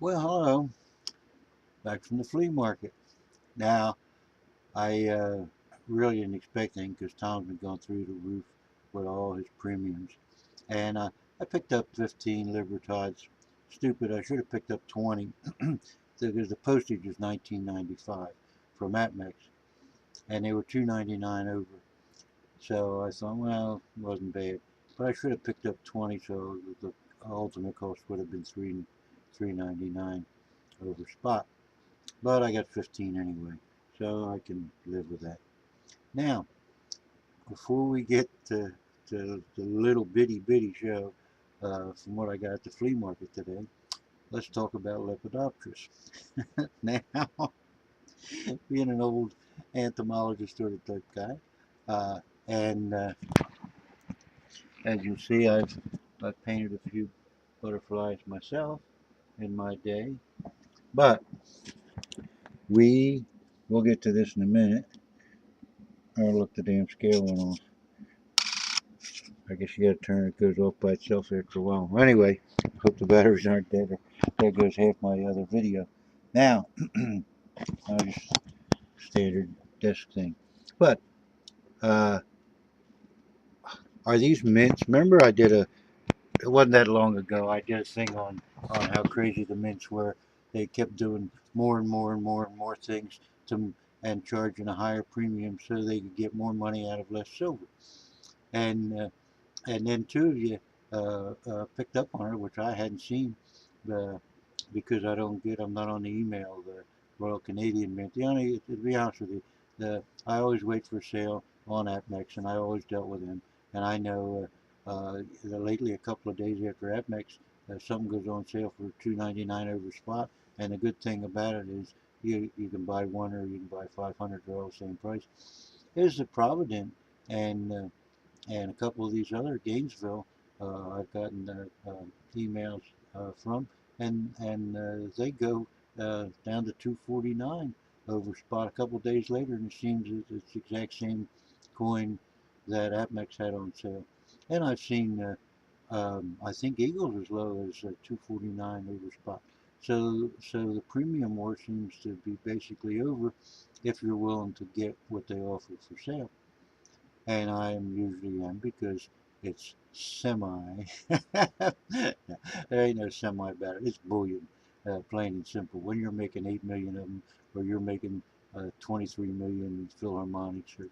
Well, hello, back from the flea market. Now, I really didn't expect anything because Tom's been going through the roof with all his premiums. And I picked up 15 Libertides. Stupid, I should have picked up 20 because the postage was 19.95 from Atmex, and they were 2.99 over. So I thought, well, it wasn't bad. But I should have picked up 20, so the ultimate cost would have been 3.99 over spot. But I got 15 anyway, so I can live with that. Now, before we get to the little bitty show from what I got at the flea market today, let's talk about Lepidopterus. Now, being an old entomologist sort of type guy, and as you see, I've painted a few butterflies myself in my day, but we'll get to this in a minute. Oh, look, the damn scale went off. I guess you gotta turn it, goes off by itself after a while. Anyway, hope the batteries aren't dead. There goes half my other video. Now, just standard desk thing. But, uh, are these mints? Remember it wasn't that long ago, I did a thing on how crazy the mints were. They kept doing more and more and more and more things to and charging a higher premium so they could get more money out of less silver. And and then two of you picked up on it, which I hadn't seen, uh, because I'm not on the email, the Royal Canadian Mint. The only, to be honest with you, I always wait for sale on APMEX, and I always dealt with them. And I know lately, a couple of days after APMEX, something goes on sale for $2.99 over spot. And the good thing about it is you can buy one or you can buy 500. They're all the same price. Here's the Provident, and and a couple of these other Gainesville, I've gotten emails from, and they go down to 249 over spot a couple of days later, and it seems it's the exact same coin that APMEX had on sale. And I've seen, I think Eagles as low as 249 over spot. So the premium war seems to be basically over if you're willing to get what they offer for sale, and I am usually am because it's semi. There ain't no semi about it. It's bullion, plain and simple. When you're making 8 million of them, or you're making 23 million Philharmonics, or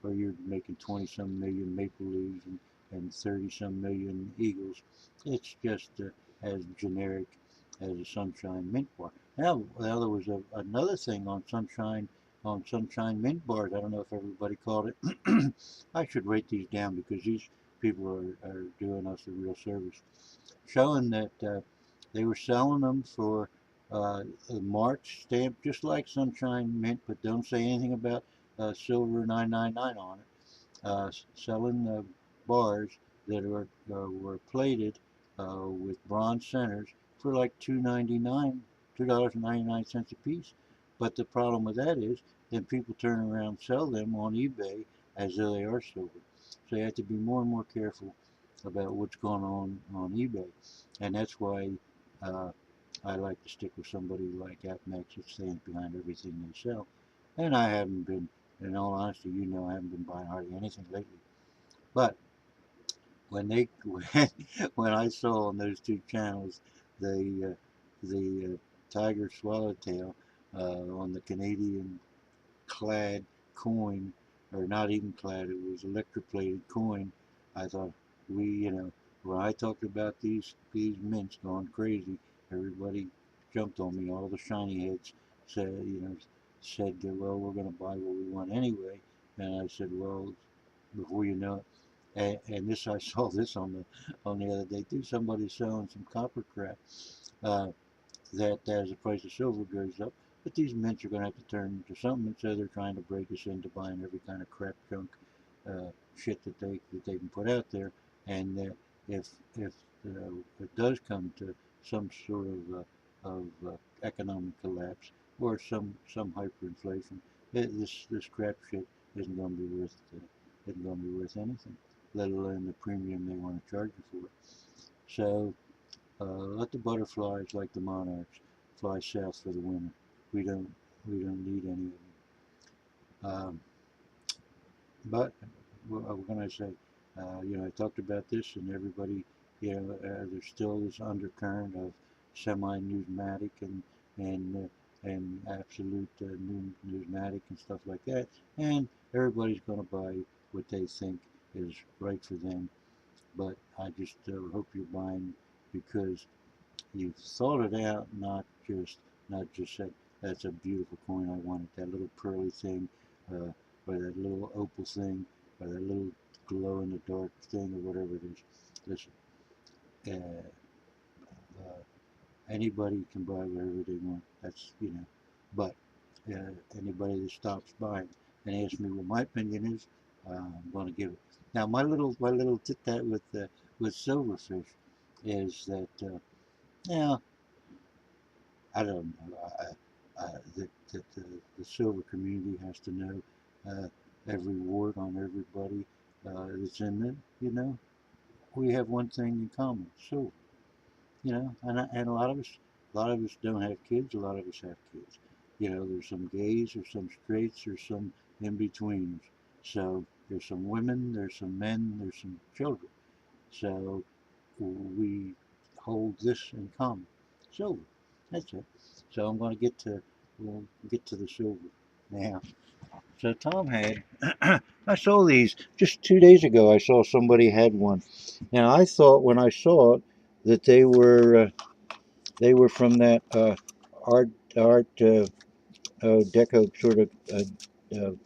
or you're making 20 some million Maple Leaves and 30 some million Eagles, it's just as generic as a Sunshine Mint Bar. Now there was another thing on Sunshine Mint bars. I don't know if everybody caught it. I should write these down because these people are doing us a real service. Showing that they were selling them for a March stamp, just like Sunshine Mint, but don't say anything about Silver 999 on it. Selling bars that were plated with bronze centers for like $2.99 a piece. But the problem with that is then people turn around and sell them on eBay as though they are silver. So you have to be more and more careful about what's going on eBay, and that's why uh, I like to stick with somebody like AppMax that stands behind everything they sell. And I haven't been, in all honesty, I haven't been buying hardly anything lately. But when they when I saw on those two channels the tiger swallowtail on the Canadian clad coin, or not even clad, it was electroplated coin, I thought, when I talked about these mints going crazy, everybody jumped on me. All the shiny heads said, well, we're going to buy what we want anyway. And I said, well, before you know it, and this I saw this on the other day too. Somebody selling some copper crap. Uh, that as the price of silver goes up, but these mints are going to have to turn into something, so they're trying to break us into buying every kind of crap junk shit that they can put out there. And if it does come to some sort of economic collapse or some hyperinflation, this crap shit isn't going to be worth anything, let alone the premium they want to charge you for it. So Let the butterflies, like the monarchs, fly south for the winter. We don't we don't need any of them. But what can I say? I talked about this, and everybody, there's still this undercurrent of semi-numismatic and absolute numismatic and stuff like that, and everybody's going to buy what they think is right for them. But I just hope you're buying because you thought it out, not just said that's a beautiful coin. I want it. That little pearly thing, or that little opal thing, or that little glow in the dark thing, or whatever it is. Listen, uh, anybody can buy whatever they want. But anybody that stops by and asks me what my opinion is, I'm going to give it. Now, my little tit tat with silverfish is that yeah, I don't know. The silver community has to know uh, every word on everybody that's in it. We have one thing in common: silver. And a lot of us don't have kids. A lot of us have kids. There's some gays, there's some straights, there's some in betweens. So there's some women, there's some men, there's some children. So we hold this in common. Silver. That's it. So we'll get to the silver now. So Tom had, I saw these just 2 days ago. I saw somebody had one. Now I thought when I saw it that they were from that art deco sort of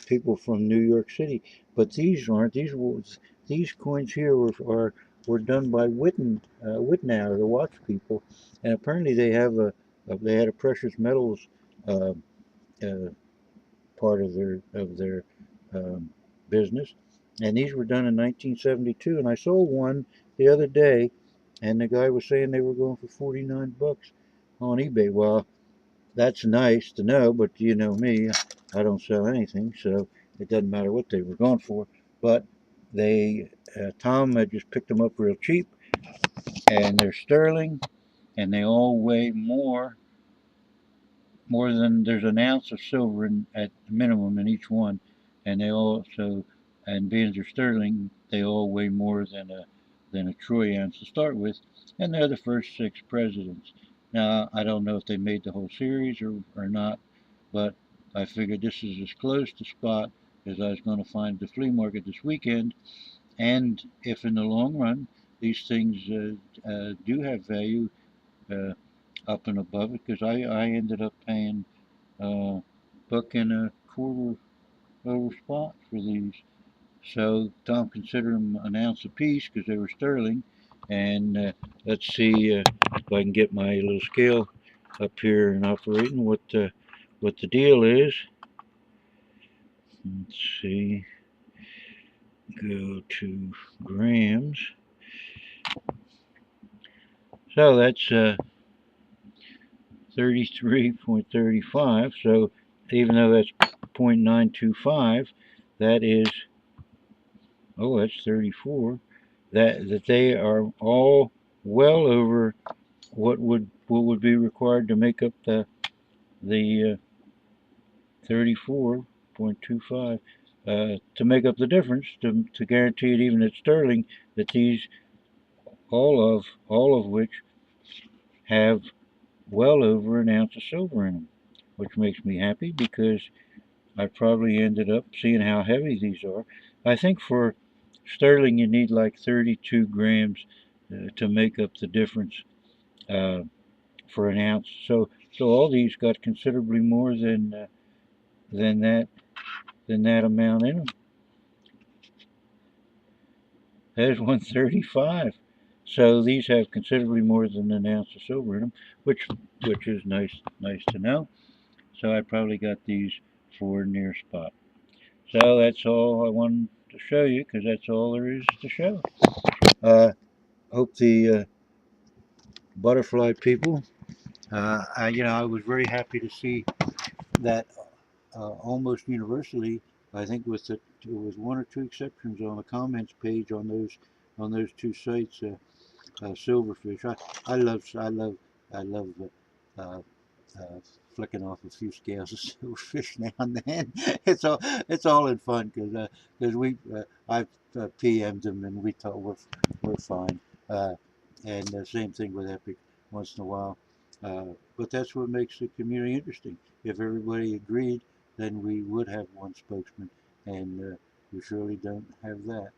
people from New York City, but these aren't. These coins here were done by Wittenauer, the watch people, and apparently they had a precious metals uh, uh, part of their um, business, and these were done in 1972. And I saw one the other day, and the guy was saying they were going for $49 on eBay. Well, that's nice to know, but you know me, I don't sell anything, so it doesn't matter what they were going for. But Tom had just picked them up real cheap, and they're sterling, and they all weigh more than there's an ounce of silver at minimum in each one, and being they're sterling, they all weigh more than a troy ounce to start with, and they're the first 6 presidents. Now I don't know if they made the whole series or not, but I figured this is as close to spot as I was going to find at the flea market this weekend, and if in the long run these things do have value uh, up and above it, because I ended up paying buck and a quarter over spot for these. So Tom considered them an ounce apiece because they were sterling. And let's see if I can get my little scale up here and operating what the deal is. Let's see. Go to grams. So that's 33.35. So even though that's 0.925, that is, oh, that's 34. That they are all well over what would be required to make up the 34.25 to make up the difference to guarantee it even at sterling that these all of which have well over an ounce of silver in them, which makes me happy because I probably ended up seeing how heavy these are. I think for sterling you need like 32 grams to make up the difference uh, for an ounce. So all these got considerably more than that than that amount in them. There's 135. So these have considerably more than an ounce of silver in them, which is nice to know. So I probably got these for near spot. So that's all I wanted to show you because that's all there is to show. Uh, hope the butterfly people. I was very happy to see that almost universally. I think with one or two exceptions on the comments page on those two sites. silverfish. I love uh, uh, flicking off a few scales of silverfish now and then. It's all in fun because we I've PM'd them and we thought we're fine. Uh, and the same thing with Epic once in a while. But that's what makes the community interesting. If everybody agreed, then we would have one spokesman, and we surely don't have that.